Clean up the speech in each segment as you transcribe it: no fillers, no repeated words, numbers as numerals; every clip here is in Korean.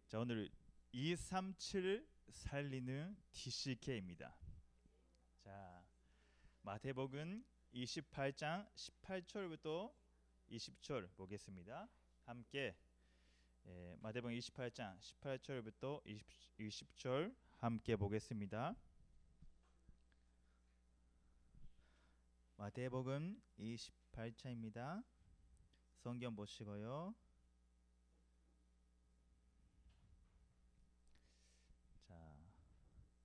자, 오늘 237을 살리는 DCK입니다. 자, 마태복음 28장 18절부터 20절 보겠습니다. 함께 마태복음 28장 18절부터 20절 함께 보겠습니다. 마태복음 28장입니다. 성경 보시고요. 자,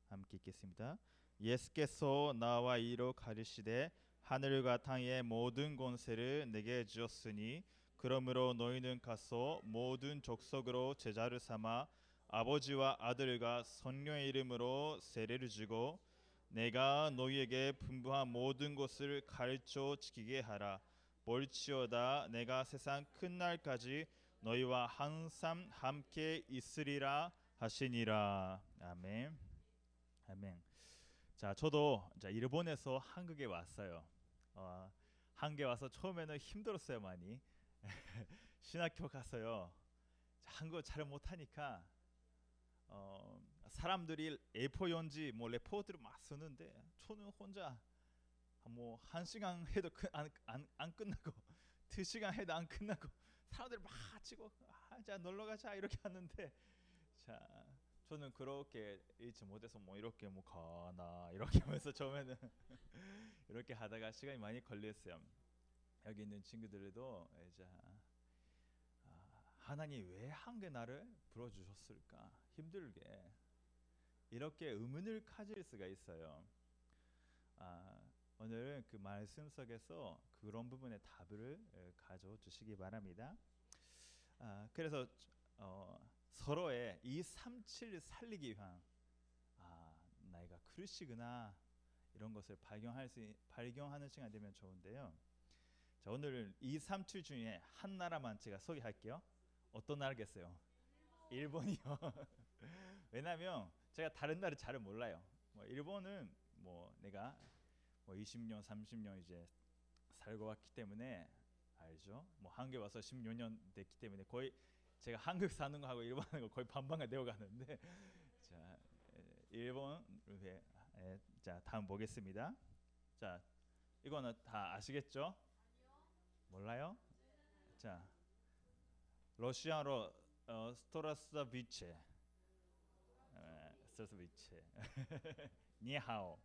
함께 읽겠습니다. 예수께서 나와 이로 가르치되 하늘과 땅의 모든 권세를 내게 주었으니 그러므로 너희는 가서 모든 족속으로 제자를 삼아 아버지와 아들과 성령의 이름으로 세례를 주고 내가 너희에게 분부한 모든 것을 가르쳐 지키게 하라. 볼지어다 내가 세상 끝날까지 너희와 항상 함께 있으리라 하시니라. 아멘. 아멘. 자, 저도 일본에서 한국에 왔어요. 한국에 와서 처음에는 힘들었어요, 많이. 신학교 가서요. 한국어 잘 못하니까 사람들이 A4 용지 뭐 레포트를 막 쓰는데 저는 혼자 뭐 1시간 해도 안 끝나고 2시간 해도 안 끝나고 사람들 막 치고 자 놀러 가자 이렇게 하는데 자 저는 그렇게 읽지 못해서 뭐 이렇게 뭐 가나 이렇게 하면서 처음에는 이렇게 하다가 시간이 많이 걸렸어요. 여기 있는 친구들도 이제 하나님 왜 한국에 나를 불러주셨을까 힘들게 이렇게 의문을 가질 수가 있어요. 오늘 그 말씀 속에서 그런 부분의 답을 가져주시기 바랍니다. 그래서 서로의 237 살리기 위한 나이가 그릇이구나 이런 것을 발견하는 시간 되면 좋은데요. 자, 오늘 237 중에 한 나라만 제가 소개할게요. 어떤 나라겠어요? 일본이요. 왜냐하면 제가 다른 나라 잘 몰라요. 뭐 일본은 뭐 내가 뭐 20년, 30년 이제 살고 왔기 때문에 알죠. 뭐 한국에 와서 16년 됐기 때문에 거의 제가 한국 사는 거 하고 일본 하는 거 거의 반반가 되어 가는데 자, 일본 자, 다음 보겠습니다. 자, 이거는 다 아시겠죠? 몰라요? 자, 러시아로 스토라스비체 스토라스비체 니하오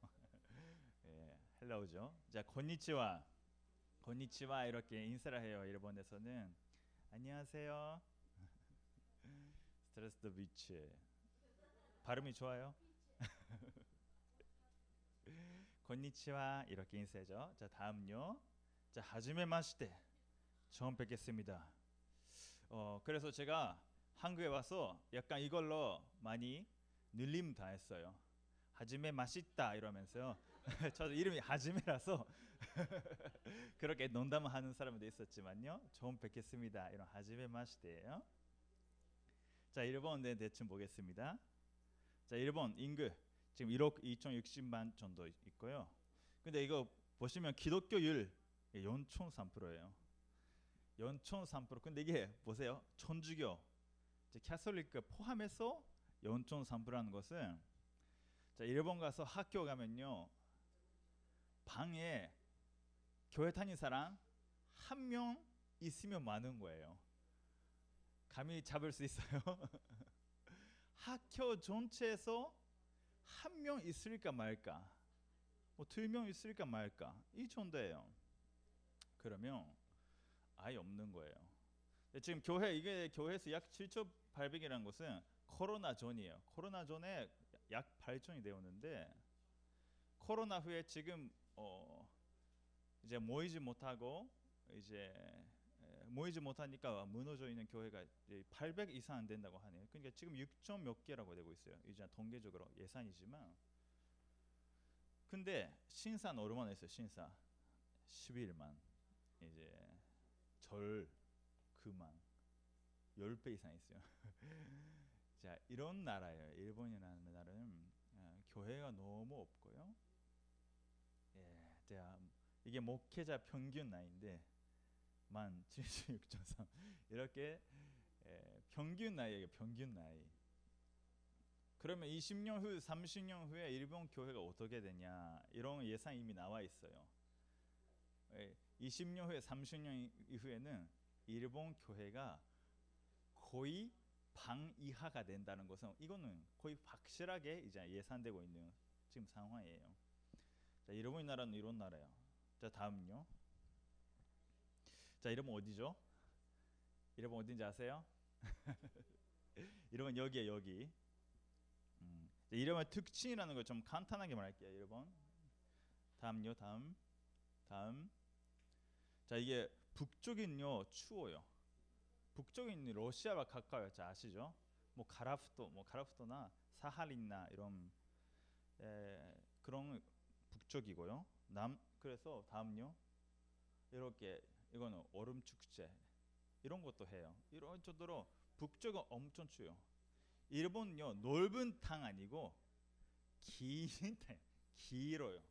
헬로우죠. 자, 곤니치와 이렇게 인사를 해요. 일본에서는 안녕하세요. 스토라스비체 발음이 좋아요. 곤니치와 이렇게 인사죠. 자, 다음요. 자, 하지메 마시테 처음 뵙겠습니다. 그래서 제가 한국에 와서 약간 이걸로 많이 늘림 당했어요. 하지메 맛있다 이러면서요. 저도 이름이 하지메라서 그렇게 농담하는 사람도 있었지만요. 처음 뵙겠습니다. 이런 하지메 마시테예요. 자, 일본 대충 보겠습니다. 자, 일본 인구 지금 1억 2,060만 정도 있고요. 근데 이거 보시면 기독교율 0.3%예요. 0.3%. 근데 이게 보세요. 천주교, 캐톨릭 포함해서 0.3%라는 것은 자, 일본 가서 학교 가면요. 방에 교회 다니는 사람 한 명 있으면 많은 거예요. 감이 잡을 수 있어요. 학교 전체에서 한 명 있을까 말까, 뭐 2명 있을까 말까 이 정도예요. 그러면 아예 없는 거예요. 지금 이게 교회에서 약 7,800이라는 것은 코로나 전이에요. 코로나 전에 약 8,000이 되었는데 코로나 후에 지금 이제 모이지 못하니까 무너져 있는 교회가 800 이상 안 된다고 하네요. 그러니까 지금 6점 몇 개라고 되고 있어요. 이제 통계적으로 예산이지만. 근데 신사는 얼마나 있어요? 신사 11만. 이제 절 그만 10배 이상 있어요. 자, 이런 나라예요. 일본이라는 나라는 교회가 너무 없고요. 자, 이게 목회자 평균 나이인데 만 76.3 이렇게 평균 나이에요. 평균 나이. 그러면 20년 후, 30년 후에 일본 교회가 어떻게 되냐 이런 예상이 이미 나와 있어요. 20년 후에 30년 이후에는 일본 교회가 거의 방 이하가 된다는 것은 이거는 거의 확실하게 이제 예상되고 있는 지금 상황이에요. 자, 일본 나라는 이런 나라예요. 자, 다음요. 자, 일본 어디죠? 일본 어딘지 아세요? 일본 여기에 여기. 일본의 특징이라는 걸 좀 간단하게 말할게요. 일본. 다음요. 다음. 자, 이게 북쪽은요 추워요. 북쪽은 러시아와 가까워요. 자, 아시죠? 뭐 가라프토나 사하린나 이런 그런 북쪽이고요. 그래서 다음요. 이렇게 이거는 얼음 축제 이런 것도 해요. 이런 정도로 북쪽은 엄청 추워요. 일본은요 넓은 땅 아니고 긴 땅, 길어요.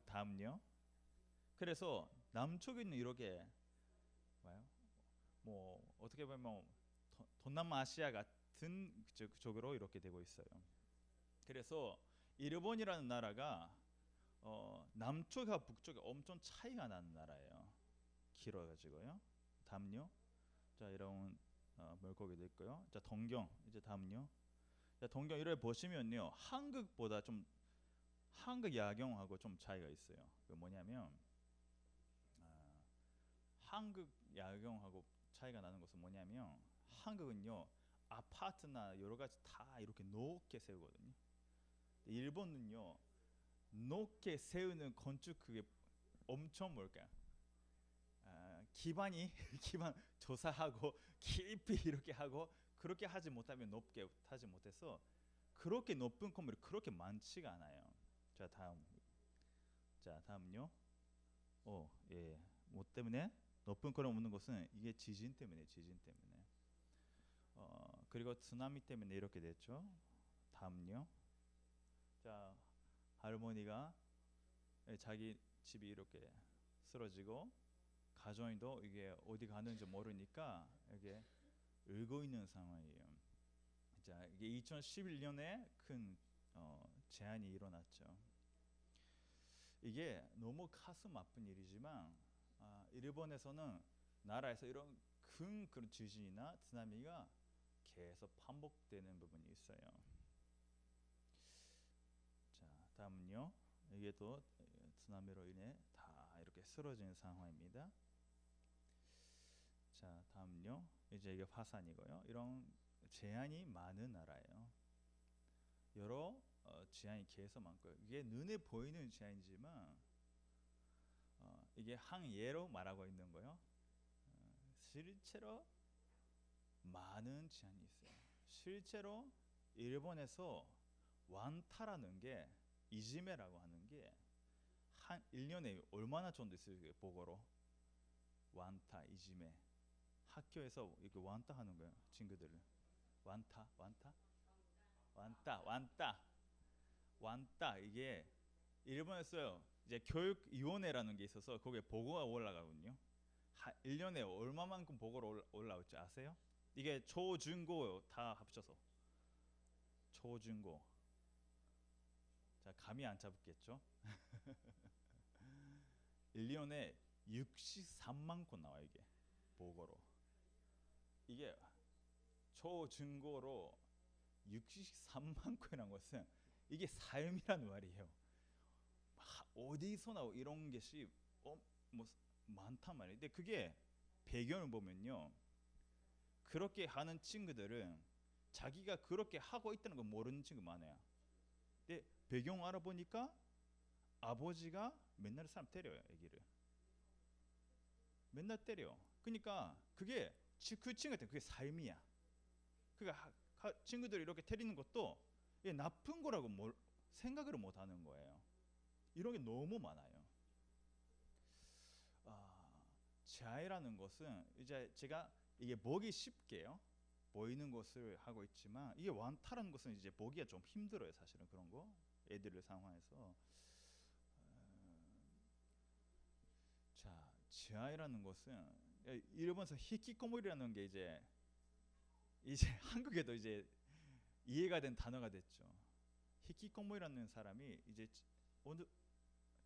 다음요. 그래서 남쪽에는 이렇게 뭐 어떻게 보면 동남아시아 같은 그쪽으로 이렇게 되고 있어요. 그래서 일본이라는 나라가 남쪽과 북쪽에 엄청 차이가 나는 나라예요. 길어가지고요. 다음요. 자, 이런 물고기도 있고요. 자, 동경 이제 다음요. 자, 동경 이렇게 보시면요 한국보다 좀 한국 야경하고 좀 차이가 있어요. 그 뭐냐면 한국 야경하고 차이가 나는 것은 뭐냐면 한국은요 아파트나 여러 가지 다 이렇게 높게 세우거든요. 일본은요 높게 세우는 건축 그게 엄청 뭘까요? 기반 조사하고 깊이 이렇게 하고 그렇게 하지 못하면 높게 하지 못해서 그렇게 높은 건물이 그렇게 많지가 않아요. 자, 다음요. 예. 뭐 때문에 높은 건물 없는 것은 이게 지진 때문에. 그리고 쓰나미 때문에 이렇게 됐죠. 다음요. 자, 할머니가 자기 집이 이렇게 쓰러지고 가정이도 이게 어디 가는지 모르니까 이게 울고 있는 상황이에요. 자, 이게 2011년에 큰 재난이 일어났죠. 이게 너무 가슴 아픈 일이지만 일본에서는 나라에서 이런 큰 그런 지진이나 쓰나미가 계속 반복되는 부분이 있어요. 자, 다음은요. 이게 또 쓰나미로 인해 다 이렇게 쓰러지는 상황입니다. 자, 다음요. 이제 이게 화산이고요. 이런 재난이 많은 나라예요. 여러 재난이 계속 많고요. 이게 눈에 보이는 재난이지만 이게 한 예로 말하고 있는 거요. 실제로 많은 재난이 있어요. 실제로 일본에서 완타라는 게 이지메라고 하는 게 한 1년에 얼마나 정도 있어요? 보고로 완타, 이지메 학교에서 이렇게 완타 하는 거예요. 친구들을 완타 이게 일본에서요 이제 교육위원회라는 게 있어서 거기에 보고가 올라가거든요. 1년에 얼마만큼 보고로 올라올지 아세요? 이게 초중고 다 합쳐서 초중고. 자, 감이 안 잡겠죠? 1년에 63만 건 나와요. 이게 보고로. 이게 초중고로 63만 건이라는 것은 이게 삶이라는 말이에요. 어디서나 이런 것이 뭐 많단 말이에요. 근데 그게 배경을 보면요 그렇게 하는 친구들은 자기가 그렇게 하고 있다는 걸 모르는 친구 많아요. 근데 배경 알아보니까 아버지가 맨날 사람 때려요. 애기를 맨날 때려. 그러니까 그게 그 친구한테 그게 삶이야. 그러니까 친구들이 이렇게 때리는 것도 나쁜 거라고 생각을 못 하는 거예요. 이런 게 너무 많아요. 재해라는 것은 이제 제가 이게 보기 쉽게요 보이는 것을 하고 있지만 이게 완타라는 것은 이제 보기가 좀 힘들어요. 사실은 그런 거 애들을 상황에서. 자, 재해라는 것은 일본에서 히키코모리라는 게 이제 이제 한국에도 이제 이해가 된 단어가 됐죠. 히키코모리라는 사람이 이제 어느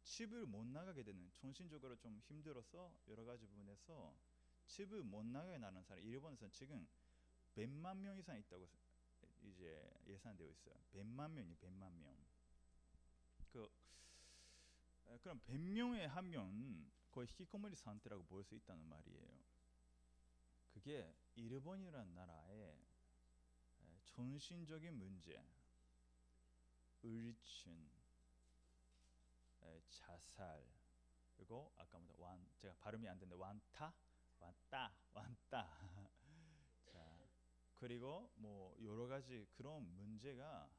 집을 못 나가게 되는, 정신적으로 좀 힘들어서 여러 가지 부분에서 집을 못 나가게 나는 사람, 일본에서는 지금 100만 명 이상 있다고 이제 예상되어 있어요. 100만 명이 100만 명. 그럼 100명에 한 명 거의 히키코모리 상태라고 볼 수 있다는 말이에요. 그게 일본이라는 나라의 정신적인 문제, 울진, 자살, 그리고 아까 제가 발음이 안 되는데 완따. 자, 그리고 뭐 여러 가지 그런 문제가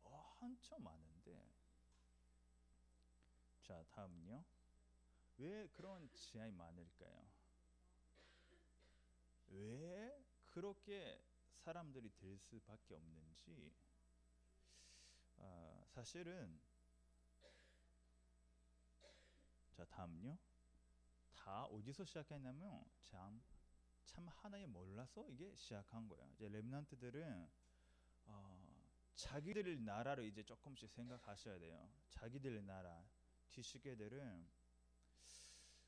엄청 많은데, 자 다음은요. 왜 그런 지하이 많을까요? 왜 그렇게 사람들이 될 수밖에 없는지. 사실은 자 다음요. 다 어디서 시작했냐면 참 하나에 몰라서 이게 시작한 거예요. 이제 렘넌트들은 자기들 나라를 이제 조금씩 생각하셔야 돼요. 자기들 나라 지식애들은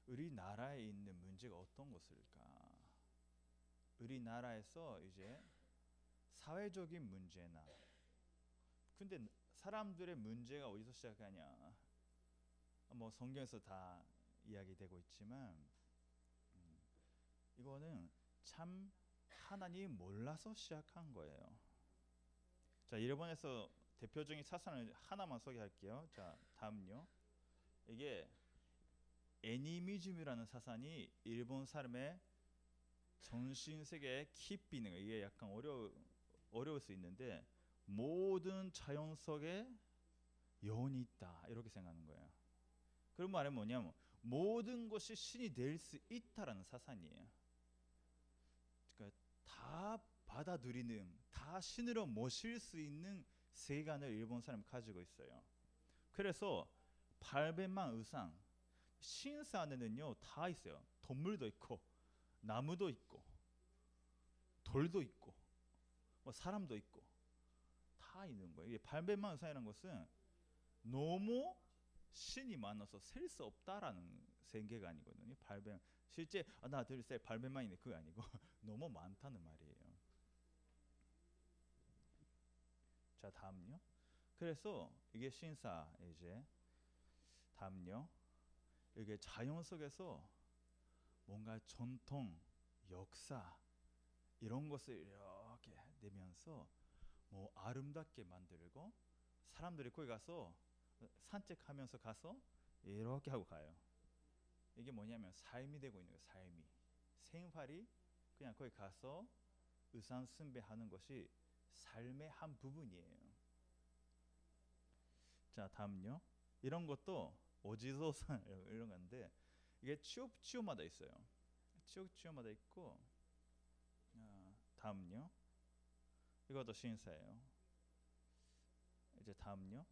우리나라에 있는 문제가 어떤 것일까? 우리나라에서 이제 사회적인 문제나, 근데 사람들의 문제가 어디서 시작하냐? 뭐 성경에서 다 이야기되고 있지만 이거는 참 하나님 몰라서 시작한 거예요. 자, 일본에서 대표적인 사상을 하나만 소개할게요. 자, 다음요. 이게 애니미즘이라는 사상이 일본 사람의 정신 세계에 깊이 있는 거예요. 이게 약간 어려울 수 있는데, 모든 자연 속에 영혼이 있다 이렇게 생각하는 거예요. 그런 말은 뭐냐면 모든 것이 신이 될 수 있다라는 사상이에요. 그러니까 다 받아들이는, 다 신으로 모실 수 있는 세계관을 일본 사람이 가지고 있어요. 그래서 800만 이상 신사 안에는요 다 있어요. 동물도 있고 나무도 있고 돌도 있고 뭐 사람도 있고 다 있는 거예요. 이게 800만 이상이라는 것은 너무 신이 많아서 셀 수 없다라는 세계관이거든요. 800 실제 나 들세 800만이네 그거 아니고 너무 많다는 말이에요. 자 다음요. 그래서 이게 신사, 이제 다음요. 이게 자연 속에서 뭔가 전통, 역사 이런 것을 이렇게 내면서 뭐 아름답게 만들고, 사람들이 거기 가서 산책하면서 가서 이렇게 하고 가요. 이게 뭐냐면 삶이 되고 있는 거예요. 삶이, 생활이 그냥 거기 가서 의상 숭배하는 것이 삶의 한 부분이에요. 자 다음요. 이런 것도 어디서 이런 건데, 이게 치유마다 있어요. 치유마다 있고. 다음요. 이것도 신사예요. 이제 다음요.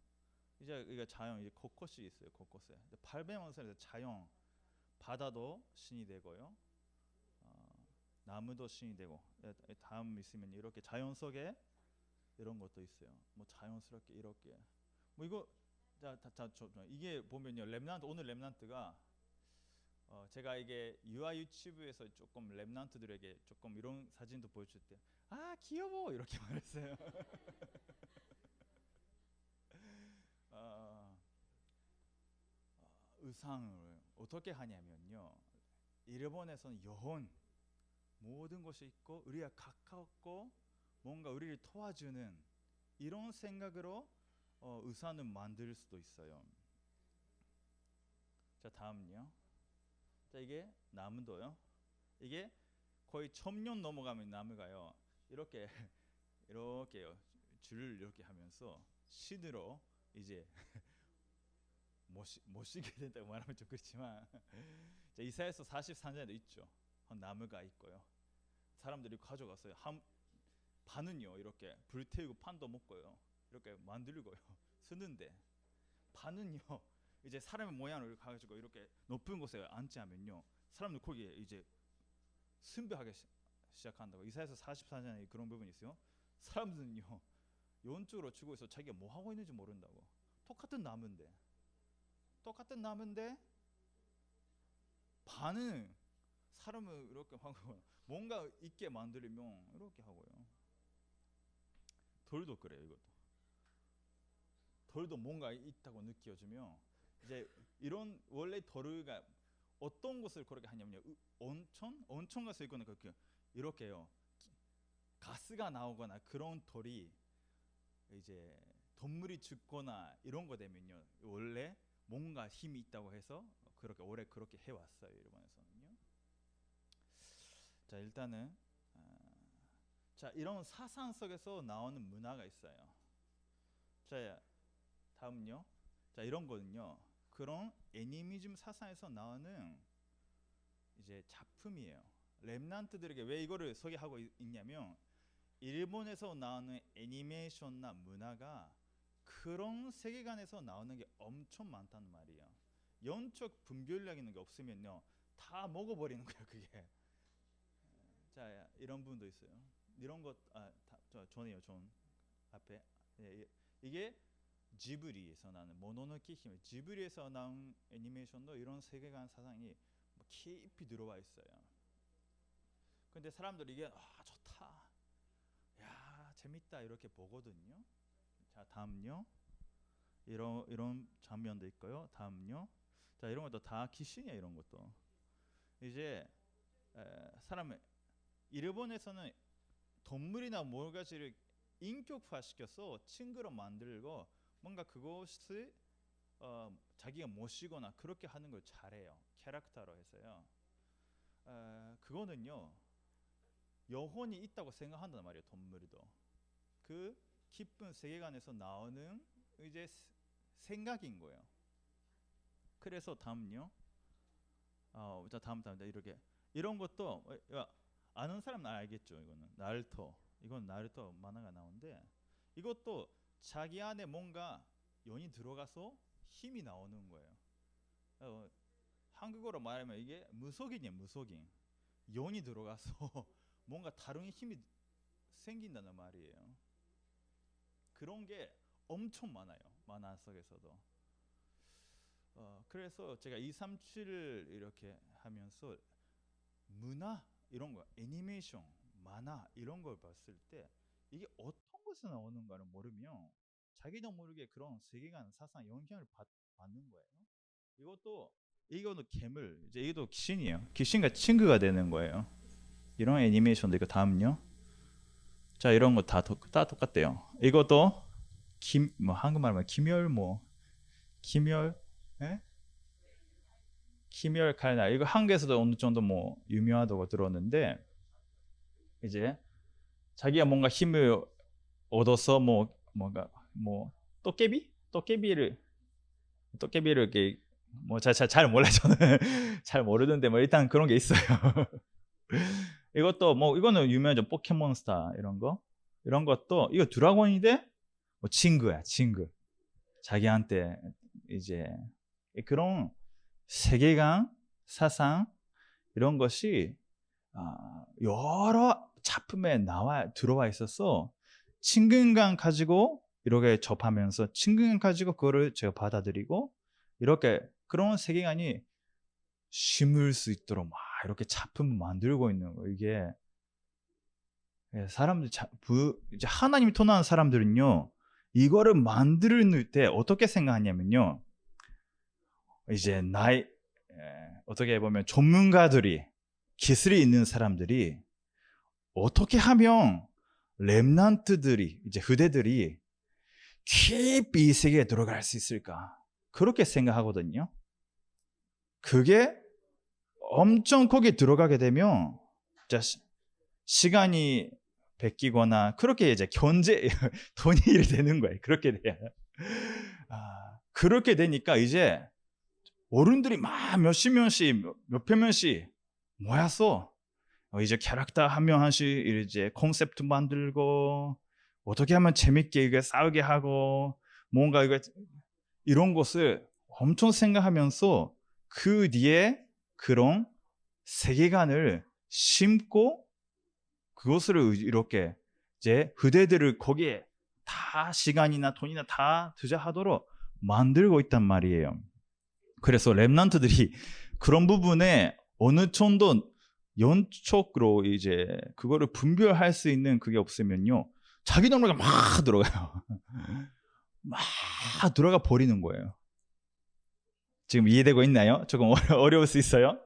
이제 이거 자연, 이제 곳곳이 있어요. 곳곳에 800원선에서 자연, 바다도 신이 되고요. 나무도 신이 되고. 다음 있으면 이렇게 자연 속에 이런 것도 있어요. 뭐 자연스럽게 이렇게. 뭐 이거 이게 보면요. 렘넌트, 오늘 렘넌트가 제가 이게 유아 유치부에서 조금 렘넌트들에게 조금 이런 사진도 보여줄 때 귀여워 이렇게 말했어요. 의상을 어떻게 하냐면요. 일본에서는 영혼, 모든 것이 있고 우리가 가깝고 뭔가 우리를 도와주는 이런 생각으로 의상을 만들 수도 있어요. 자 다음요. 자 이게 나무도요. 이게 거의 1000년 넘어가면 나무가요 이렇게 이렇게요 줄을 이렇게 하면서 신으로 이제 모시게 된다고 말하면 좀 그렇지만 자, 이사야서 43장에도 있죠. 나무가 있고요. 사람들이 가져갔어요. 반은요 이렇게 불태우고 판도 먹고요. 이렇게 만들고요. 쓰는데 반은요 이제 사람의 모양을 가지고 이렇게 높은 곳에 앉지 하면요 사람들 거기에 이제 숭배하게 시작한다고. 이사야서 44장에 그런 부분이 있어요. 사람들은요 영적으로 죽어 있어 자기가 뭐 하고 있는지 모른다고. 똑같은 나무인데 반은 사람을 이렇게 하고 뭔가 있게 만들면 이렇게 하고요. 돌도 그래요. 이것도 돌도 뭔가 있다고 느껴지면 이제 이런 원래 돌가 어떤 것을 그렇게 하냐면요. 온천 가서 있거나 그렇게 이렇게요. 가스가 나오거나 그런 돌이 이제 동물이 죽거나 이런 거 되면요. 원래 뭔가 힘이 있다고 해서 그렇게 오래 그렇게 해왔어요. 일본에서는요. 자 일단은 자 이런 사상 속에서 나오는 문화가 있어요. 자 다음요. 자 이런 거는요. 그런 애니미즘 사상에서 나오는 이제 작품이에요. 렘넌트들에게 왜 이거를 소개하고 있냐면 일본에서 나오는 애니메이션이나 문화가 그런 세계관에서 나오는 게 엄청 많단 말이에요. 영적 분별력 있는 게 없으면요 다 먹어버리는 거예요 그게. 자 이런 분도 있어요. 이런 것 존이에요. 존 앞에 이게 지브리에서 나는 모노노케 히메 지브리에서 나온 애니메이션도 이런 세계관 사상이 깊이 들어와 있어요. 근데 사람들이 이게 좋다, 야 재밌다 이렇게 보거든요. 자 다음요. 이런 장면도 있고요. 다음요. 자 이런 것도 다 귀신이야. 이런 것도 이제 사람 일본에서는 동물이나 뭘가지를 인격화시켜서 친구로 만들고 뭔가 그것을 자기가 모시거나 그렇게 하는 걸 잘해요. 캐릭터로 해서요. 그거는요 영혼이 있다고 생각한단 말이에요. 동물도 그 깊은 세계관에서 나오는 이제 생각인 거예요. 그래서 다음요. 자 다음 이렇게 이런 것도 아는 사람은 알겠죠. 이거는 나루토. 이건 나루토 만화가 나오는데 이것도 자기 안에 뭔가 연이 들어가서 힘이 나오는 거예요. 한국어로 말하면 이게 무속인이에요. 무속인. 연이 들어가서 뭔가 다른 힘이 생긴다는 말이에요. 그런 게 엄청 많아요. 만화 속에서도. 그래서 제가 237을 이렇게 하면서 문화 이런 거, 애니메이션, 만화 이런 걸 봤을 때 이게 어떤 것에서 나오는가를 모르면 자기도 모르게 그런 세계관, 사상, 영향을 받는 거예요. 이거는 괴물, 이제 이것도 귀신이에요. 귀신과 친구가 되는 거예요. 이런 애니메이션도 이거 다음요. 자 이런 거 다 똑같대요. 이것도 한국말로 김열, 예? 김열 칼날 이거 한국에서도 어느 정도 유명하다고 들었는데 이제 자기가 뭔가 힘을 얻어서 뭔가 도깨비를 이렇게 잘 몰라 저는 잘 모르는데 일단 그런 게 있어요. 이것도 이거는 유명하죠. 포켓몬스타 이런 것도 이거 드라곤인데 친구야 친구. 자기한테 이제 그런 세계관 사상 이런 것이 여러 작품에 들어와 있어서 친근감 가지고 이렇게 접하면서 친근감 가지고 그거를 제가 받아들이고 이렇게 그런 세계관이 심을 수 있도록 막 이렇게 작품을 만들고 있는 거예요. 이게 사람들 이제 하나님이 통하는 사람들은요 이거를 만들 때 어떻게 생각하냐면요 이제 어떻게 보면 전문가들이 기술이 있는 사람들이 어떻게 하면 렘넌트들이 이제 후대들이 깊이 이 세계에 들어갈 수 있을까 그렇게 생각하거든요. 그게 엄청 거기에 들어가게 되면 시간이 베끼거나 그렇게 이제 돈이 일 되는 거예요. 그렇게 돼요. 그렇게 되니까 이제 어른들이 막 몇십 명씩 몇백 명씩 모여서 이제 캐릭터 한 명 한씩 이제 콘셉트 만들고 어떻게 하면 재밌게 이게 싸우게 하고 뭔가 이런 것을 엄청 생각하면서 그 뒤에 그런 세계관을 심고 그것을 이렇게 이제 후대들을 거기에 다 시간이나 돈이나 다 투자하도록 만들고 있단 말이에요. 그래서 렘넌트들이 그런 부분에 어느 정도 연속으로 이제 그거를 분별할 수 있는 그게 없으면요, 자기 동네가 막 들어가요. 막 들어가 버리는 거예요. 지금 이해되고 있나요? 조금 어려울 수 있어요.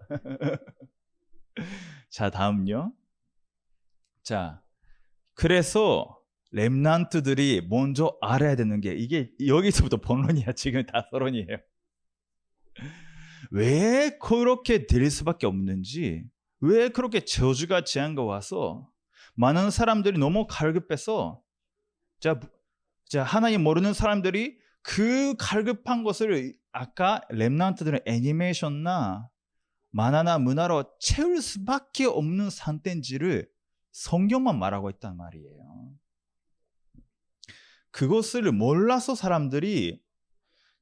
자, 다음요. 자, 그래서 렘넌트들이 먼저 알아야 되는 게, 이게 여기서부터 본론이야. 지금 다 서론이에요. 왜 그렇게 될 수밖에 없는지, 왜 그렇게 저주가 재앙가 와서 많은 사람들이 너무 갈급해서, 자, 하나님 모르는 사람들이 그 갈급한 것을 아까 렘넌트들은 애니메이션나 만화나 문화로 채울 수밖에 없는 상태인지를 성경만 말하고 있단 말이에요. 그것을 몰라서 사람들이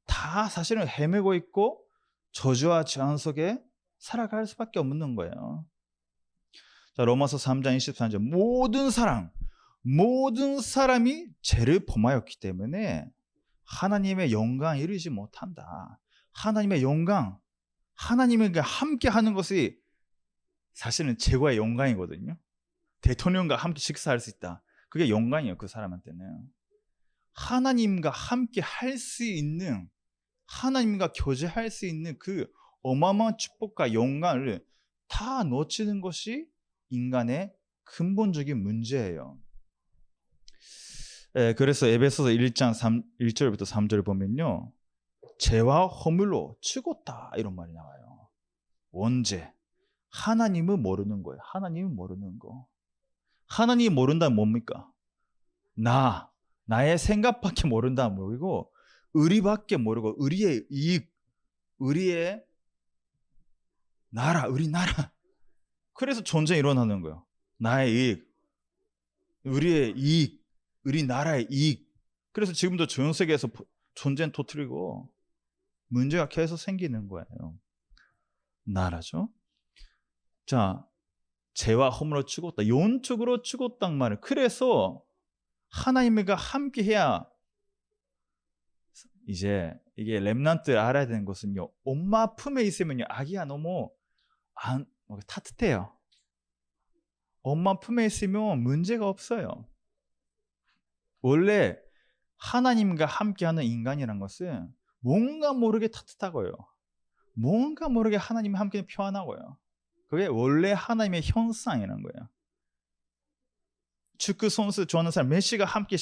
다 사실은 헤매고 있고 저주와 재앙 속에 살아갈 수밖에 없는 거예요. 자, 로마서 3장 23절, 모든 사람이 죄를 범하였기 때문에 하나님의 영광에 이르지 못한다. 하나님의 영광, 하나님과 함께 하는 것이 사실은 최고의 영광이거든요. 대통령과 함께 식사할 수 있다. 그게 영광이에요. 그 사람한테는. 하나님과 함께 할 수 있는, 하나님과 교제할 수 있는 그 어마어마한 축복과 영광을 다 놓치는 것이 인간의 근본적인 문제예요. 그래서 에베소서 1장 1절부터 3절 보면요, 죄와 허물로 죽었다 이런 말이 나와요. 언제? 하나님은 모르는 거예요. 하나님은 모르는 거. 하나님이 모른다면 뭡니까? 나의 생각밖에 모른다면 모르고, 의리밖에 모르고, 의리의 이익, 의리의 나라, 우리 나라. 그래서 전쟁이 일어나는 거예요. 나의 이익, 우리의 이익, 우리 나라의 이익. 그래서 지금도 전 세계에서 전쟁 터뜨리고 문제가 계속 생기는 거예요. 나라죠. 자, 죄와 허물로 죽었다. 영적으로 죽었단 말이에요. 그래서 하나님과 함께 해야, 이제 이게 렘넌트 알아야 되는 것은요, 엄마 품에 있으면요, 아기가 너무 따뜻해요. 엄마 품에 있으면 문제가 없어요. 원래 하나님과 함께하는 인간이란 것은 뭔가 모르게 따뜻하고요, 뭔가 모르게 하나님과 함께 평안하고요. 그게 원래 하나님의 형상이라는 거예요. 축구 선수 좋아하는 사람, 메시가 함께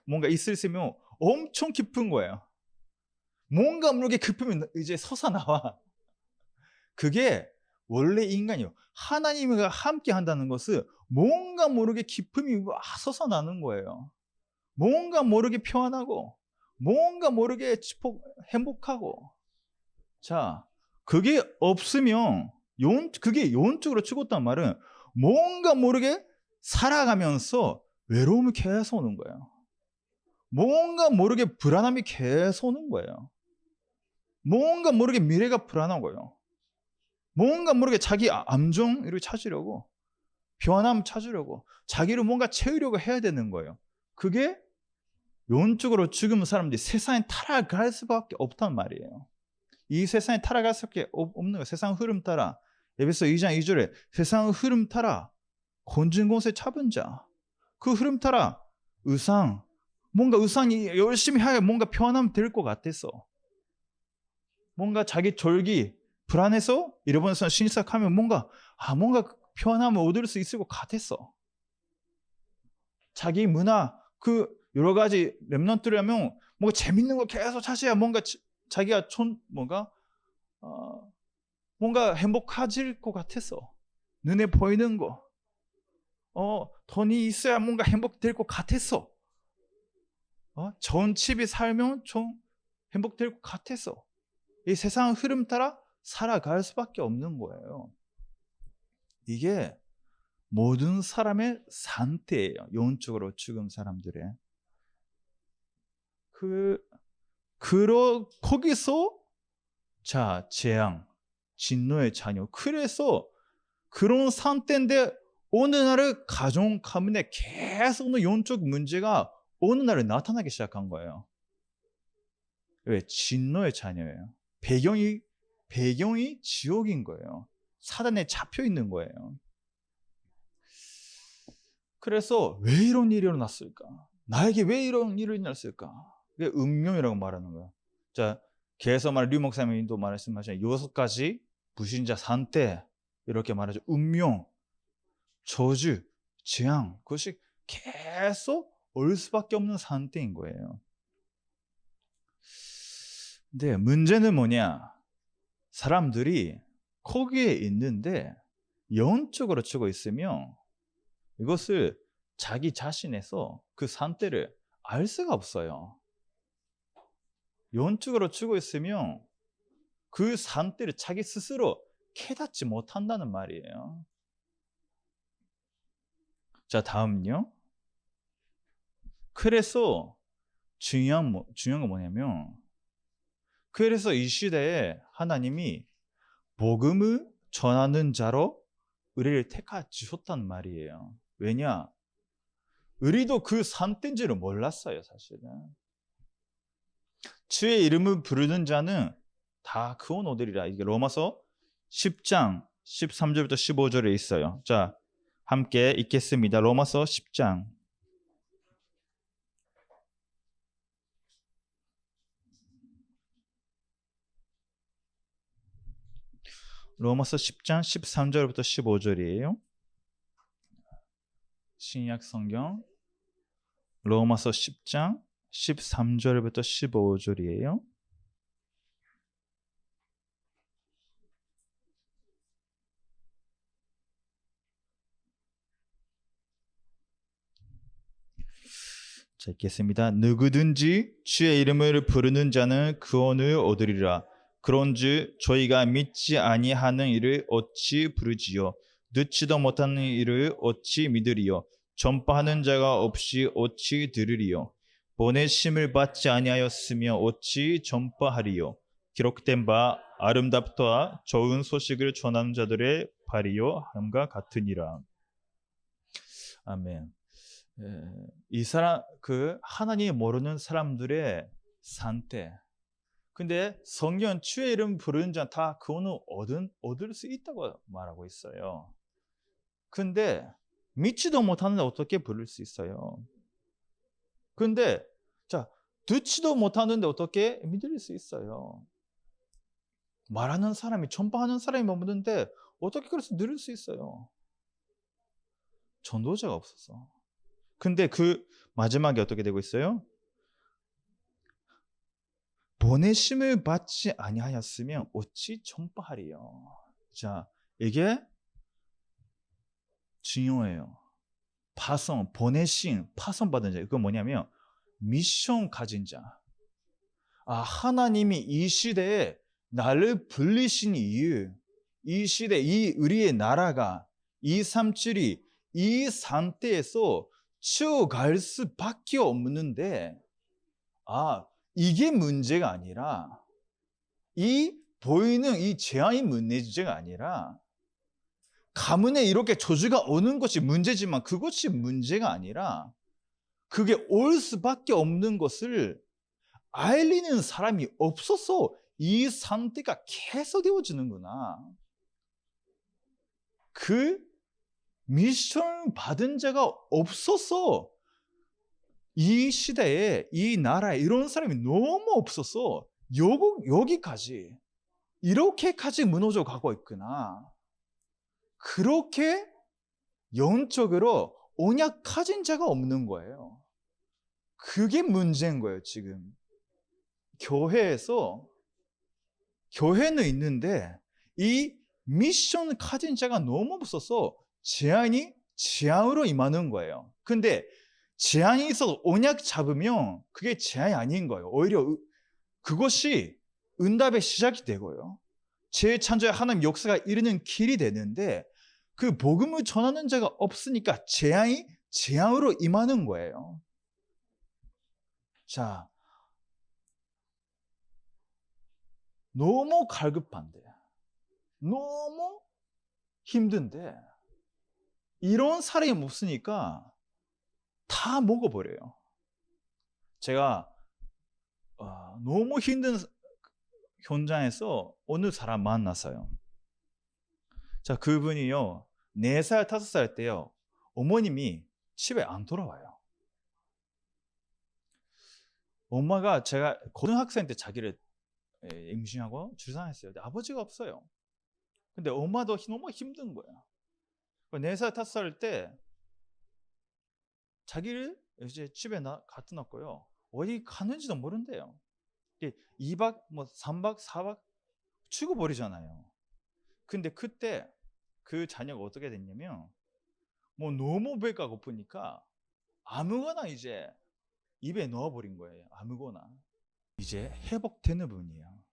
뭔가 있으면 엄청 기쁜 거예요. 뭔가 모르게 급하면 이제 솟아나와. 그게 원래 인간이에요. 하나님과 함께 한다는 것은 뭔가 모르게 기쁨이 솟아나는 거예요. 뭔가 모르게 평안하고, 뭔가 모르게 행복하고. 자, 그게 없으면, 그게 영적으로 죽었단 말은 뭔가 모르게 살아가면서 외로움이 계속 오는 거예요. 뭔가 모르게 불안함이 계속 오는 거예요. 뭔가 모르게 미래가 불안하고요. 뭔가 모르게 자기 안정을 찾으려고, 평안함 찾으려고, 자기를 뭔가 채우려고 해야 되는 거예요. 그게 영적으로 죽은 사람들이 세상에 타락할 수밖에 없단 말이에요. 이 세상에 타락할 수밖에 없는 거예요. 세상 흐름 따라. 에베소 2장 2절에 세상 흐름 따라 곤진 곳에 잡은 자, 그 흐름 따라 뭔가 의상이 열심히 하여 뭔가 평안하면 될 것 같아서, 뭔가 자기 졸기 불안해서 일본에서 신사하면 뭔가 평안함을 얻을 수 있을 것 같았어. 자기 문화, 그 여러 가지 렘넌트라면 뭔가 재밌는 거 계속 찾아야 뭔가 자기가 뭔가 행복해질 것 같았어. 눈에 보이는 거, 돈이 있어야 뭔가 행복될 것 같았어. 좋은 집에 살면 좀 행복될 것 같았어. 이 세상 흐름 따라 살아갈 수밖에 없는 거예요. 이게 모든 사람의 상태예요. 영적으로 죽은 사람들의. 거기서 재앙, 진노의 자녀. 그래서 그런 상태인데 어느 날 가정 가문에 계속 영적 문제가 어느 날에 나타나기 시작한 거예요. 왜? 진노의 자녀예요. 배경이 지옥인 거예요. 사단에 잡혀 있는 거예요. 그래서 왜 이런 일이 일어났을까? 나에게 왜 이런 일이 일어났을까? 그게 음흉이라고 말하는 거예요. 자, 계속 류 목사님도 말씀하신 6가지 불신자 산태 이렇게 말하죠. 음흉, 저주, 재앙, 그것이 계속 올 수밖에 없는 상태인 거예요. 근데 문제는 뭐냐? 사람들이 거기에 있는데 영적으로 치고 있으면 이것을 자기 자신에서 그 상태를 알 수가 없어요. 영적으로 치고 있으면 그 상태를 자기 스스로 깨닫지 못한다는 말이에요. 자, 다음요. 그래서 중요한 건 뭐냐면, 그래서 이 시대에 하나님이 복음을 전하는 자로 우리를 택하셨단 말이에요. 왜냐? 우리도 그 상태인지를 몰랐어요, 사실은. 주의 이름을 부르는 자는 다 구원 얻으리라. 이게 로마서 10장 13절부터 15절에 있어요. 자, 함께 읽겠습니다. 로마서 10장. 로마서 10장 13절부터 15절이에요. 신약 성경 로마서 10장 13절부터 15절이에요. 자, 읽겠습니다. 누구든지 주의 이름을 부르는 자는 구원을 얻으리라. 그런즉 저희가 믿지 아니하는 이를 어찌 부르지요? 듣지도 못하는 이를 어찌 믿으리요? 전파하는 자가 없이 어찌 들으리요? 보내심을 받지 아니하였으며 어찌 전파하리요? 기록된 바 아름답도다 좋은 소식을 전하는 자들의 발이요 함과 같으니라. 아멘. 이 사람 하나님이 모르는 사람들의 상태. 근데 성경 주의 이름 부르는 자 다 구원을 얻을 수 있다고 말하고 있어요. 근데 믿지도 못하는데 어떻게 부를 수 있어요? 근데 자, 듣지도 못하는데 어떻게 믿을 수 있어요? 말하는 사람이 전파하는 사람이 없는데 어떻게 그래서 들을 수 있어요? 전도자가 없어서. 근데 그 마지막에 어떻게 되고 있어요? 보내심을 받지 아니하였으면 어찌 전파하리요? 자, 이게 중요해요. 파송 받은 자. 이건 뭐냐면 미션 가진 자. 하나님이 이 시대에 나를 불리신 이유, 이 시대, 이 우리의 나라가 237이 이 상태에서 치워갈 수밖에 없는데, 이게 문제가 아니라, 이 보이는 이 재앙이 문제가 아니라, 가문에 이렇게 저주가 오는 것이 문제지만 그것이 문제가 아니라, 그게 올 수밖에 없는 것을 알리는 사람이 없어서 이 상태가 계속되어지는구나. 그 미션 받은 자가 없어서 이 시대에 이 나라에 이런 사람이 너무 없어서 여기까지 이렇게까지 무너져 가고 있구나. 그렇게 영적으로 언약 가진 자가 없는 거예요. 그게 문제인 거예요, 지금. 교회는 있는데 이 미션 가진 자가 너무 없어서 재앙으로 임하는 거예요. 근데 재앙이 있어서 언약 잡으면 그게 재앙이 아닌 거예요. 오히려 그것이 응답의 시작이 되고요. 재창조의 하나님 역사가 이르는 길이 되는데 그 복음을 전하는 자가 없으니까 재앙으로 임하는 거예요. 자, 너무 갈급한데, 너무 힘든데 이런 사람이 없으니까 다 먹어버려요. 제가 너무 힘든 현장에서 어느 사람 만났어요. 자, 그분이요, 4살, 5살 때요, 어머님이 집에 안 돌아와요. 엄마가 제가 고등학생 때 자기를 임신하고 출산했어요. 근데 아버지가 없어요. 근데 엄마도 너무 힘든 거야. 4살, 5살 때 자기를 이제 집에 갖다 놨고요. 어디 가는지도 모른대요. 2박, 3박, 4박 죽어버리잖아요. 근데 그때 그 자녀가 어떻게 됐냐면, 너무 배가 고프니까 아무거나 이제 입에 넣어버린 거예요. 아무거나. 이제 회복되는 부분이에요.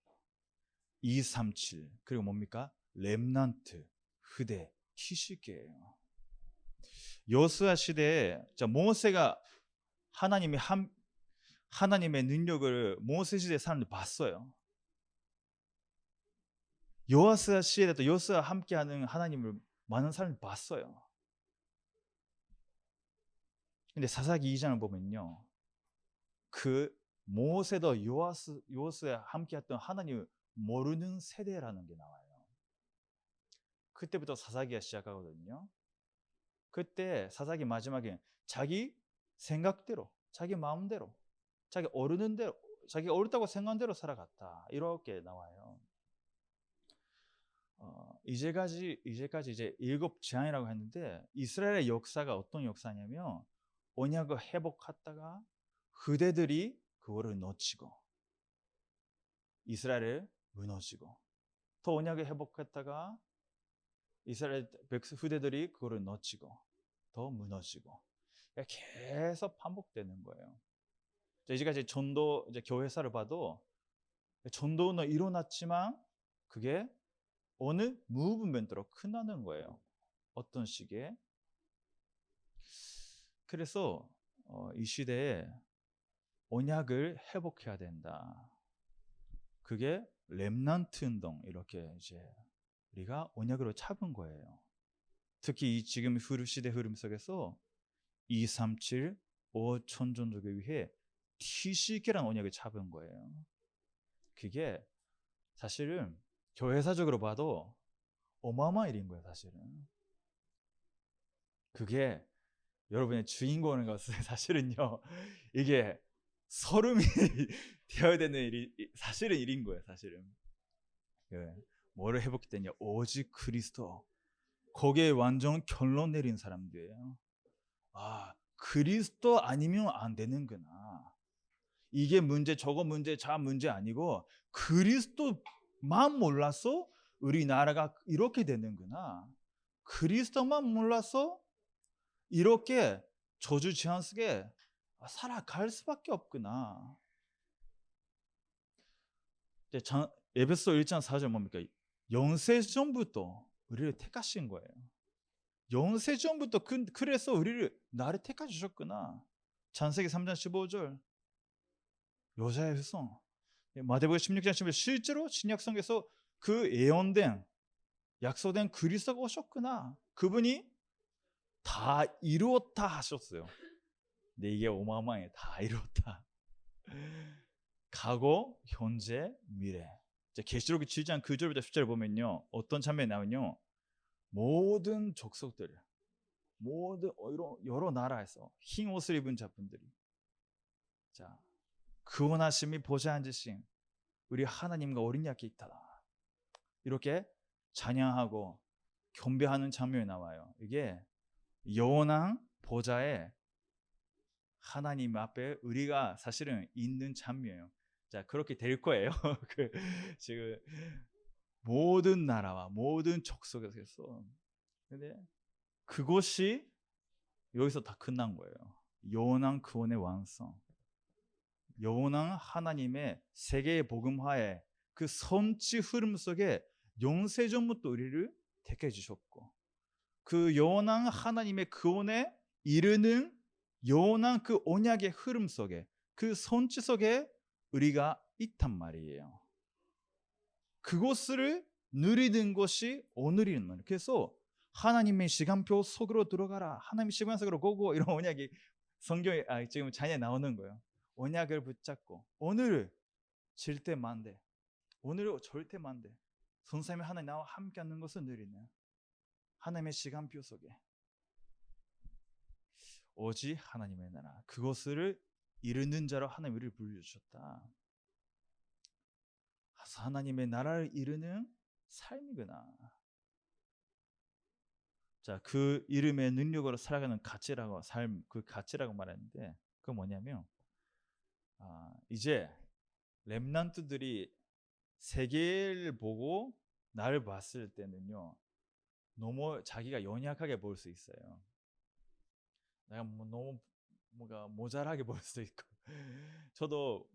237, 그리고 뭡니까? 렘넌트, 후대, 키시게예요. 여호수아 시대에 모세가 하나님의 능력을 모세 시대 사람들 봤어요. 여호수아 시대에도 여호수아 함께하는 하나님을 많은 사람이 봤어요. 근데 사사기 2장을 보면요, 그 모세도 여호수아 함께했던 하나님을 모르는 세대라는 게 나와요. 그때부터 사사기가 시작하거든요. 그때 사사기 마지막에 자기 생각대로, 자기 마음대로, 자기 어르는 대로, 자기가 옳다고 생각한 대로 살아갔다, 이렇게 나와요. 이제까지 이제 7 재앙이라고 했는데, 이스라엘의 역사가 어떤 역사냐면, 언약을 회복했다가 후대들이 그거를 놓치고, 이스라엘을 무너지고, 또 언약을 회복했다가 이스라엘 후대들이 그거를 놓치고, 더 무너지고, 계속 반복되는 거예요. 이제까지 전도, 이제 교회사를 봐도 전도는 일어났지만 그게 어느 무브먼트로 끝나는 거예요. 어떤 시기에. 그래서 이 시대에 언약을 회복해야 된다. 그게 렘넌트 운동, 이렇게 이제 우리가 언약으로 잡은 거예요. 특히 지금 시대 흐름 속에서 237, 5천존족을 위해 TCK라는 언약을 잡은 거예요. 그게 사실은 교회사적으로 봐도 어마어마한 일인 거예요, 사실은. 그게 여러분의 주인공인 것은 사실은요, 이게 서름이 되어야 되는 일이 사실은 일인 거예요, 사실은. 뭐를 회복됐냐? 오직 그리스도. 거기에 완전 결론 내린 사람들이에요. 그리스도 아니면 안 되는구나. 이게 문제, 저거 문제, 저 문제 아니고 그리스도만 몰라서 우리나라가 이렇게 되는구나. 그리스도만 몰라서 이렇게 저주 재앙 속에 살아갈 수밖에 없구나. 에베소 1장 4절 뭡니까? 영세전부터 우리를 택하신 거예요. 영세전부터 그래서 나를 택하 주셨구나. 창세기 3장 15절, 여자의 후손. 마태복음 16장 15절, 실제로 신약성경에서 그 예언된, 약속된 그리스도가 오셨구나. 그분이 다 이루었다 하셨어요. 근데 이게 어마어마해. 다 이루었다. 과거, 현재, 미래. 계시록 7장 9절부터 10절 보면요, 어떤 장면이 나오면요, 모든 족속들, 모든 여러 나라에서 흰 옷을 입은 자분들이, 자, 구원하심이 보좌 앉으신 우리 하나님과 어린 양께 있다, 이렇게 찬양하고 경배하는 장면이 나와요. 이게 영원한 보좌에 하나님 앞에 우리가 사실은 있는 장면이에요. 자, 그렇게 될 거예요. 지금 모든 나라와 모든 족속에서. 근데 그것이 여기서 다 끝난 거예요. 영원한 구원의 완성, 영원한 하나님의 세계의 복음화의 그 선지 흐름 속에 영세전부터 우리를 택해 주셨고, 그 영원한 하나님의 구원에 이르는 영원한 그 언약의 흐름 속에, 그 선지 속에 우리가 있단 말이에요. 그것을 누리는 것이 오늘이란 말이에요. 그래서 하나님의 시간표 속으로 들어가라. 하나님의 시간 속으로 고고. 이런 언약이 성경에 지금 잔에 나오는 거예요. 언약을 붙잡고 오늘 절대 만대. 오늘 절대 만대. 선생님이 하나님 나와 함께하는 것을 누리는 하나님의 시간표 속에 오직 하나님의 나라 그것을 이루는 자로 하나님 우리를 불러주셨다. 하나님의 나라를 이루는 삶이구나. 자, 그 이름의 능력으로 살아가는 가치라고 삶, 그 가치라고 말하는데 그 뭐냐면 이제 렘넌트들이 세계를 보고 나를 봤을 때는요 너무 자기가 연약하게 보일 수 있어요. 내가 너무 뭔가 모자라게 보일 수도 있고 저도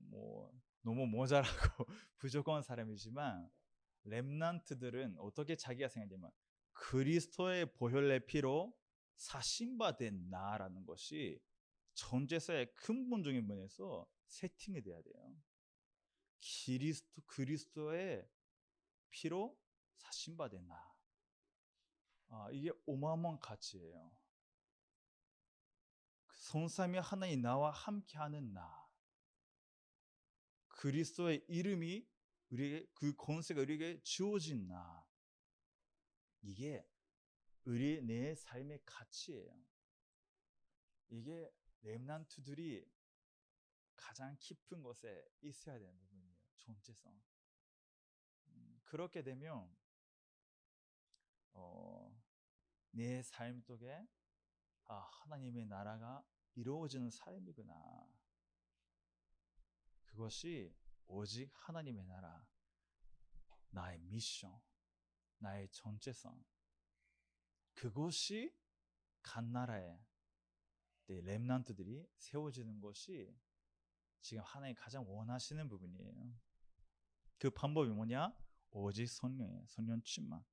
너무 모자라고 부족한 사람이지만 렘넌트들은 어떻게 자기가 생각하냐면 그리스도의 보혈의 피로 사신받은 나라는 것이 존재사의 근본적인 면에서 세팅이 돼야 돼요. 그리스도의 피로 사신받은 나. 이게 어마어마한 가치예요. 성삼위 하나님 나와 함께하는 나. 그리스도의 이름이 우리에게 그 권세가 우리에게 주어진 나. 이게 내 삶의 가치예요. 이게 렘넌트들이 가장 깊은 곳에 있어야 되는 부분이에요. 존재성. 그렇게 되면 내 삶 속에 하나님의 나라가 이루어지는 삶이구나. 그것이 오직 하나님의 나라, 나의 미션, 나의 존재성. 그것이 간 나라에 렘넌트들이 세워지는 것이 지금 하나님 가장 원하시는 부분이에요. 그 방법이 뭐냐? 오직 성령이에요. 성령 충만.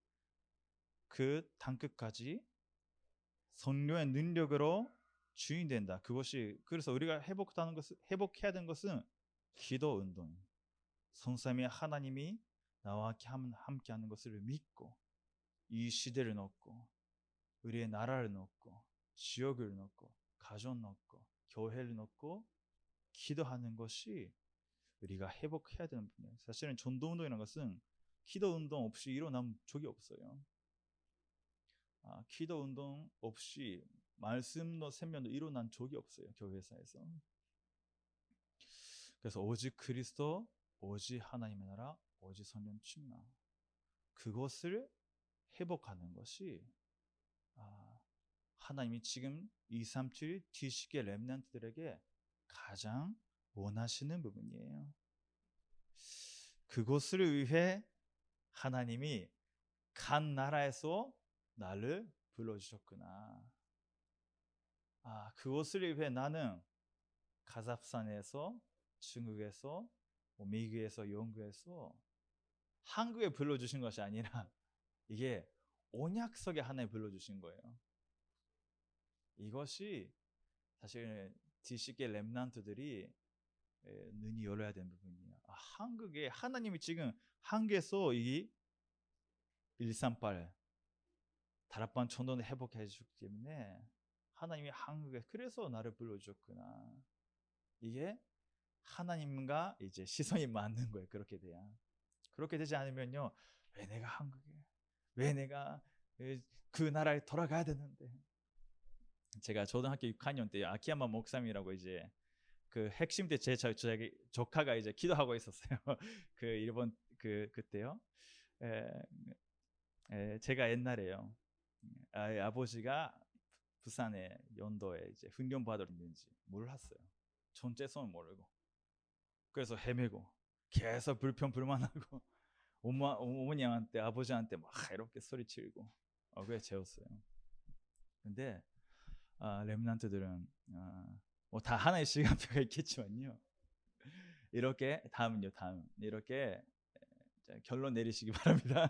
그 단끝까지 성령의 능력으로 주인된다. 그것이 그래서 우리가 회복해야 되는 것은 기도 운동. 성삼위 하나님이 나와 함께하는 것을 믿고 이 시대를 넣고 우리의 나라를 넣고 지역을 넣고 가정 넣고 교회를 넣고 기도하는 것이 우리가 회복해야 되는 분이에요. 사실은 전도 운동이라는 것은 기도 운동 없이 일어난 적이 없어요. 기도 운동 없이 말씀도 생명도 일어난 적이 없어요. 교회사에서. 그래서 오직 그리스도, 오직 하나님의 나라, 오직 성령 충만. 그것을 회복하는 것이 하나님이 지금 237 뒤시계 렘넌트들에게 가장 원하시는 부분이에요. 그것을 위해 하나님이 간 나라에서 나를 불러주셨구나. 그것을 위해 나는 카자흐스탄에서, 중국에서, 미국에서, 영국에서, 한국에 불러주신 것이 아니라 이게 언약속에 하나님 불러주신 거예요. 이것이 사실 뒤시계 렘넌트들이 눈이 열어야 되는 부분이에요. 한국에 하나님이 지금 한국에서 이 138 다락방 천도를 회복해 주셨기 때문에 하나님이 한국에 그래서 나를 불러주셨구나. 이게 하나님과 이제 시선이 맞는 거예요. 그렇게 돼야. 그렇게 되지 않으면요, 왜 내가 한국에, 왜 내가 그 나라에 돌아가야 되는데. 제가 초등학교 6학년 때 아키야마 목사님이라고 이제 그 핵심 때 제 조카가 이제 기도하고 있었어요. 그 일본 그때요. 제가 옛날에요. 아버지가 부산에 연도에 이제 훈련 받으러 있는지 몰랐어요. 존재성을 모르고. 그래서 헤매고 계속 불평불만하고 어머니한테 아버지한테 막 이렇게 소리치고 그게 재웠어요. 근데 렘넌트들은 다 하나의 시간표가 있겠지만요. 이렇게 다음 이렇게 결론 내리시기 바랍니다.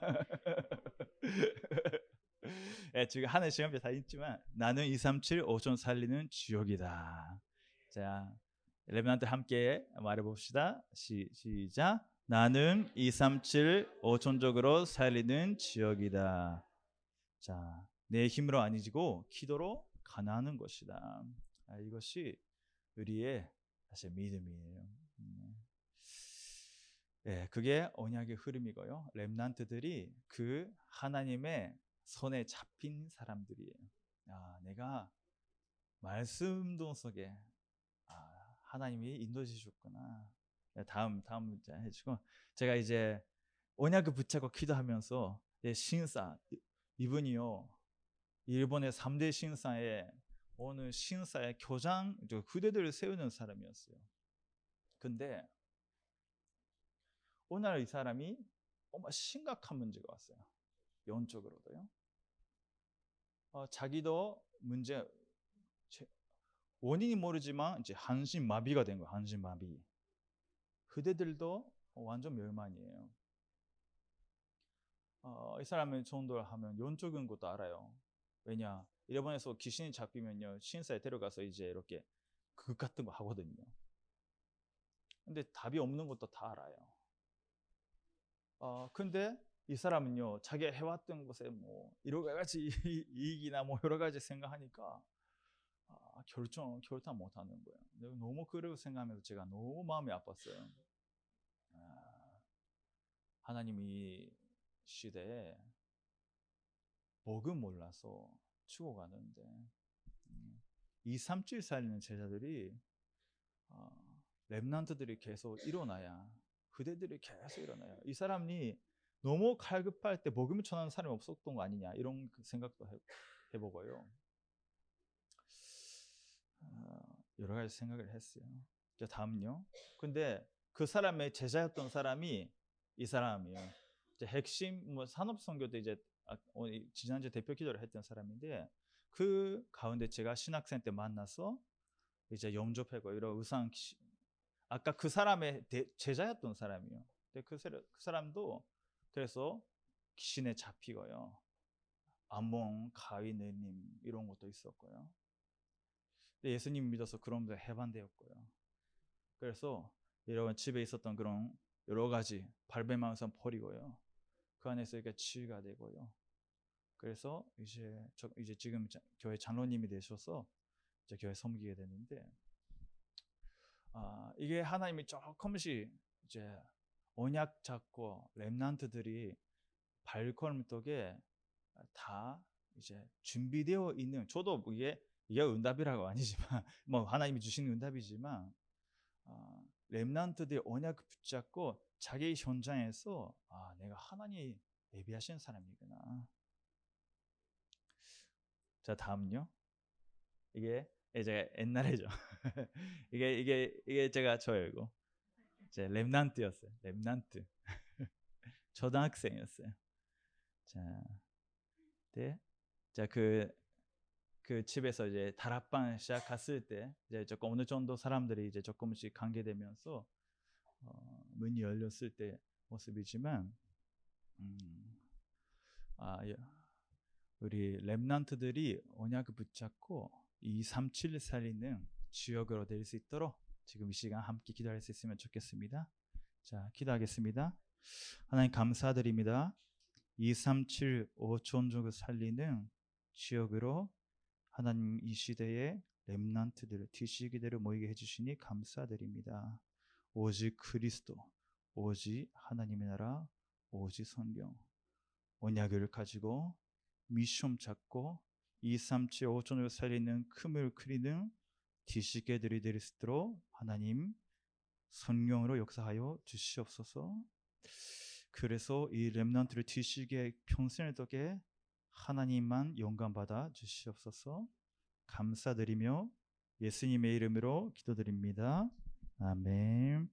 지금 하나의 시간표 다 있지만 나는 237 5천 살리는 지옥이다. 자, 렘넌트 함께 말해봅시다. 시작. 나는 237 5천적으로 살리는 지옥이다. 자, 내 힘으로 아니고 기도로 가능한 것이다. 이것이 우리의 사실 믿음이에요. 그게 언약의 흐름이고요. 렘넌트들이 그 하나님의 손에 잡힌 사람들이에요. 내가 말씀동 속에 하나님이 인도해 주셨구나. 다음 문제 해주고, 제가 이제 언약을 붙잡고 기도하면서 신사, 이분이요 일본의 3대 신사의 어느 신사의 교장 후대들을 세우는 사람이었어요. 근데 오늘 이 사람이 심각한 문제가 왔어요. 영적으로도요. 자기도 문제, 원인이 모르지만 이제 한신 마비가 된 거예요. 한신 마비. 그대들도 완전 멸망이에요. 이 사람의 전도를 하면 영적인 것도 알아요. 왜냐, 일본에서 귀신이 잡히면요 신사에 데려가서 이제 이렇게 극 같은 거 하거든요. 근데 답이 없는 것도 다 알아요. 근데 이 사람은요 자기가 해왔던 것에 뭐 여러 가지 이익이나 뭐 여러 가지 생각하니까 결단 못 하는 거예요. 너무 그러고 생각하면서 제가 너무 마음이 아팠어요. 하나님이 시대에 복음 몰라서 죽어가는데 2, 3주일 살리는 제자들이 렘넌트들이 계속 일어나야, 그대들이 계속 일어나야, 이 사람이 너무 갈급할 때 복음을 전하는 사람이 없었던 거 아니냐, 이런 생각도 해보고요. 여러 가지 생각을 했어요. 자, 다음요. 근데 그 사람의 제자였던 사람이 이 사람이에요. 이제 핵심 산업 선교 때 이제 지난주 대표 기도를 했던 사람인데, 그 가운데 제가 신학생 때 만나서 이제 영접하고 이런 의상, 아까 그 사람의 제자였던 사람이에요. 근데 그 사람도 그래서 귀신에 잡히고요, 암몽, 가위 내림 이런 것도 있었고요. 예수님 믿어서 그런 데 해반되었고요. 그래서 여러분 집에 있었던 그런 여러 가지 발배망상 버리고요, 그 안에서 이렇게 치유가 되고요. 그래서 이제 지금 교회 장로님이 되셔서 이제 교회 섬기게 되는데, 이게 하나님이 조금씩 이제 언약 잡고 렘넌트들이 발걸음독에 다 이제 준비되어 있는, 저도 이게 응답이라고 아니지만 뭐 하나님이 주신 응답이지만 렘넌트들이 언약 붙잡고 자기 현장에서 내가 하나님 예비하신 사람이구나. 자, 다음요. 이게 이제 옛날이죠. 이게 제가 저예요. 이제 렘넌트였어요. 렘넌트. 초등학생이었어요. 자, 네. 자, 그 집에서 이제 다락방 시작했을 때 이제 조금 어느 정도 사람들이 이제 조금씩 관계되면서 문이 열렸을 때 모습이지만, 우리 렘넌트들이 언약을 붙잡고 237 살리는 지역으로 될 수 있도록 지금 이 시간 함께 기도할 수 있으면 좋겠습니다. 자, 기도하겠습니다. 하나님 감사드립니다. 237 5천족을 살리는 지역으로 하나님 이 시대에 렘넌트들을 뒤시기대로 모이게 해주시니 감사드립니다. 오직 그리스도, 오직 하나님의 나라, 오직 성경, 언약을 가지고 미션 잡고 237 5천을 살리는 금을 그리는 뒤시게들이 될 수 있도록 하나님 성령으로 역사하여 주시옵소서. 그래서 이 렘넌트를 뒤시게 평생을 덕에 하나님만 영광 받아 주시옵소서. 감사드리며 예수님의 이름으로 기도드립니다. 아멘.